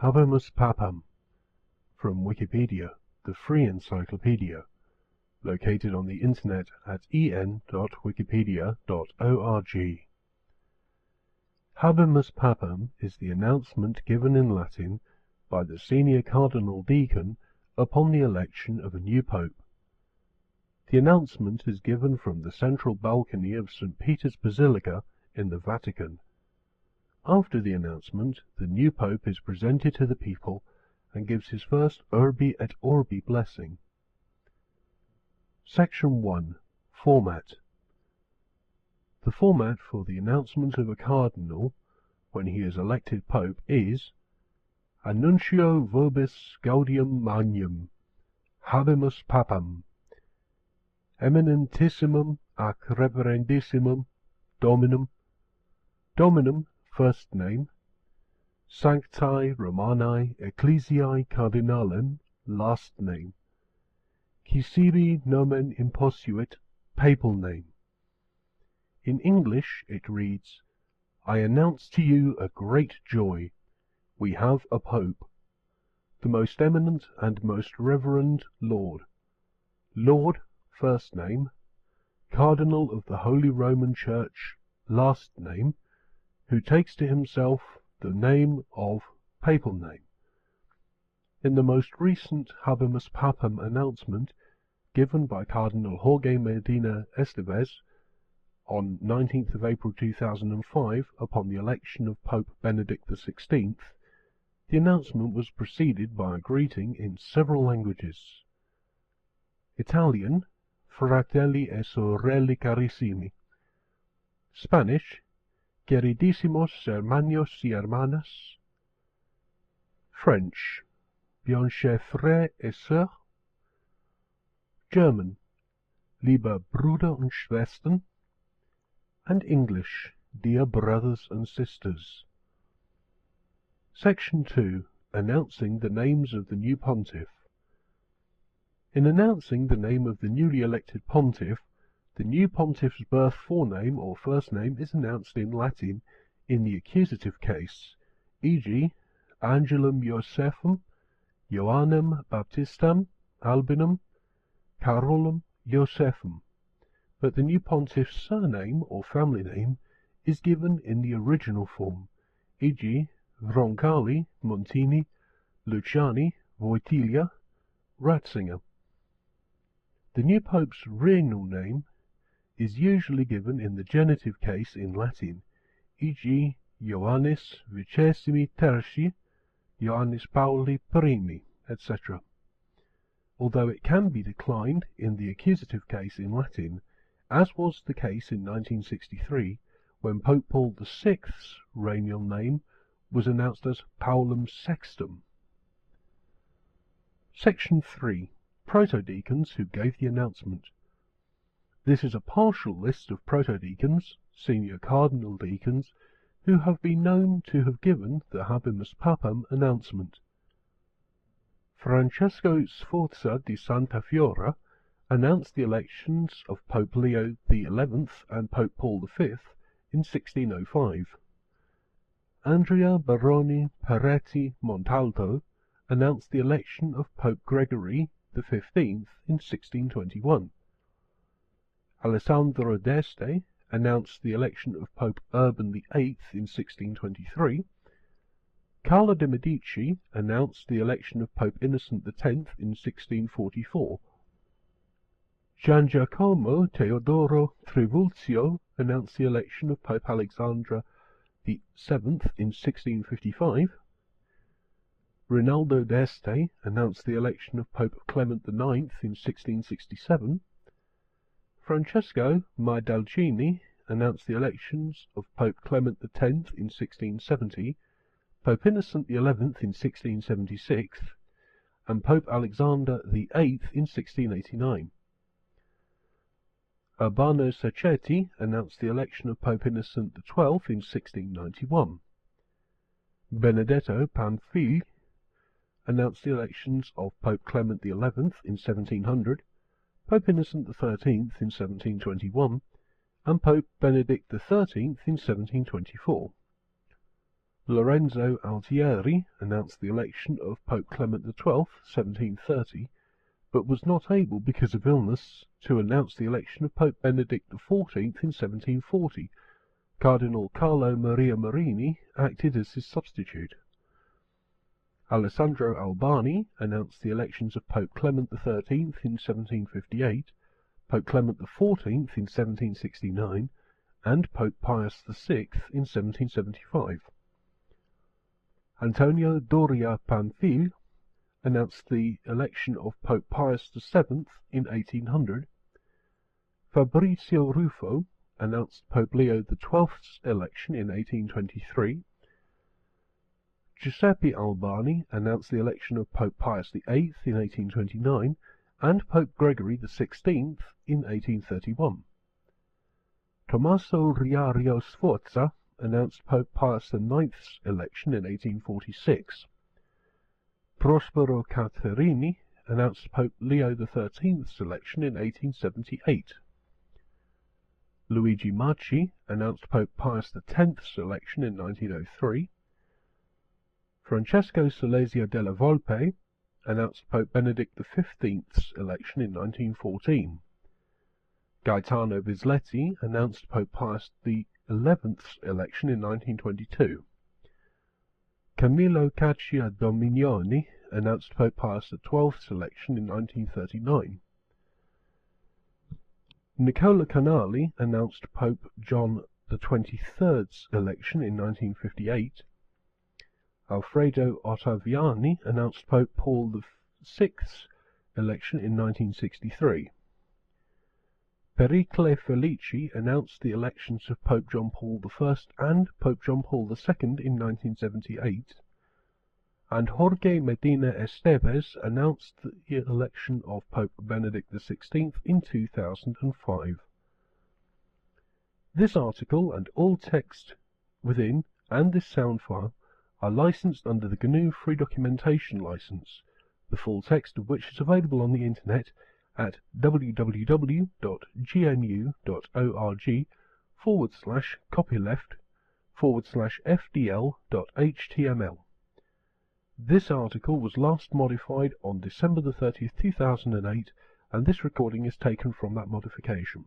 Habemus papam, from Wikipedia, the free encyclopedia, located on the internet at en.wikipedia.org. Habemus papam is the announcement given in Latin by the senior cardinal deacon upon the election of a new pope. The announcement is given from the central balcony of St. Peter's Basilica in the Vatican. After the announcement, the new pope is presented to the people and gives his first Urbi et Orbi blessing. Section 1. Format. The format for the announcement of a cardinal when he is elected pope is Annuncio vobis gaudium magnum, habemus papam, eminentissimum ac reverendissimum dominum, first name, Sanctae Romanae Ecclesiae Cardinalem, last name, qui sibi nomen imposuit, papal name. In English it reads, I announce to you a great joy. We have a Pope, the most eminent and most reverend Lord. Lord, first name, Cardinal of the Holy Roman Church, last name, who takes to himself the name of papal name. In the most recent Habemus Papam announcement given by Cardinal Jorge Medina Estevez on 19th of April 2005 upon the election of Pope Benedict XVI, the announcement was preceded by a greeting in several languages. Italian, Fratelli e sorelle carissimi. Spanish, Queridísimos hermanos y hermanas. French, Bien chers frères et sœurs. German, Liebe Brüder und Schwestern. And English, Dear Brothers and Sisters. Section 2. Announcing the names of the new pontiff. In announcing the name of the newly elected pontiff, the new pontiff's birth forename or first name is announced in Latin in the accusative case, e.g., Angelum Josephum, Ioannem Baptistam, Albinum, Carolum Josephum, but the new pontiff's surname or family name is given in the original form, e.g., Roncalli, Montini, Luciani, Wojtyla, Ratzinger. The new pope's regnal name is usually given in the genitive case in Latin, e.g. Ioannis Vicesimi Tertii, Ioannis Pauli Primi, etc., although it can be declined in the accusative case in Latin, as was the case in 1963 when Pope Paul VI's regnal name was announced as Paulum Sextum. Section 3. Protodeacons who gave the announcement. This is a partial list of protodeacons, senior cardinal deacons, who have been known to have given the Habemus Papam announcement. Francesco Sforza di Santa Fiora announced the elections of Pope Leo XI and Pope Paul V in 1605. Andrea Baroni Peretti Montalto announced the election of Pope Gregory XV in 1621. Alessandro d'Este announced the election of Pope Urban VIII in 1623. Carlo de' Medici announced the election of Pope Innocent X in 1644. Gian Giacomo Teodoro Trivulzio announced the election of Pope Alexander VII in 1655. Rinaldo d'Este announced the election of Pope Clement IX in 1667. Francesco Maidalcini announced the elections of Pope Clement X in 1670, Pope Innocent XI in 1676, and Pope Alexander VIII in 1689. Urbano Sacchetti announced the election of Pope Innocent XII in 1691. Benedetto Pamphili announced the elections of Pope Clement XI in 1700, Pope Innocent XIII in 1721, and Pope Benedict XIII in 1724. Lorenzo Altieri announced the election of Pope Clement XII, 1730, but was not able, because of illness, to announce the election of Pope Benedict XIV in 1740. Cardinal Carlo Maria Marini acted as his substitute. Alessandro Albani announced the elections of Pope Clement XIII in 1758, Pope Clement XIV in 1769, and Pope Pius VI in 1775. Antonio Doria Pamphile announced the election of Pope Pius VII in 1800. Fabrizio Ruffo announced Pope Leo XII's election in 1823. Giuseppe Albani announced the election of Pope Pius VIII in 1829 and Pope Gregory XVI in 1831. Tommaso Riario Sforza announced Pope Pius IX's election in 1846. Prospero Caterini announced Pope Leo XIII's election in 1878. Luigi Macci announced Pope Pius X's election in 1903. Francesco Salesio della Volpe announced Pope Benedict XV's election in 1914. Gaetano Bisletti announced Pope Pius XI's election in 1922. Camillo Cacciadominioni announced Pope Pius XII's election in 1939. Nicola Canali announced Pope John XXIII's election in 1958. Alfredo Ottaviani announced Pope Paul VI's election in 1963. Pericle Felici announced the elections of Pope John Paul I and Pope John Paul II in 1978, and Jorge Medina Esteves announced the election of Pope Benedict XVI in 2005. This article and all text within and this sound file are licensed under the GNU Free Documentation License, the full text of which is available on the internet at www.gnu.org/copyleft/fdl.html. This article was last modified on December 30th, 2008, and this recording is taken from that modification.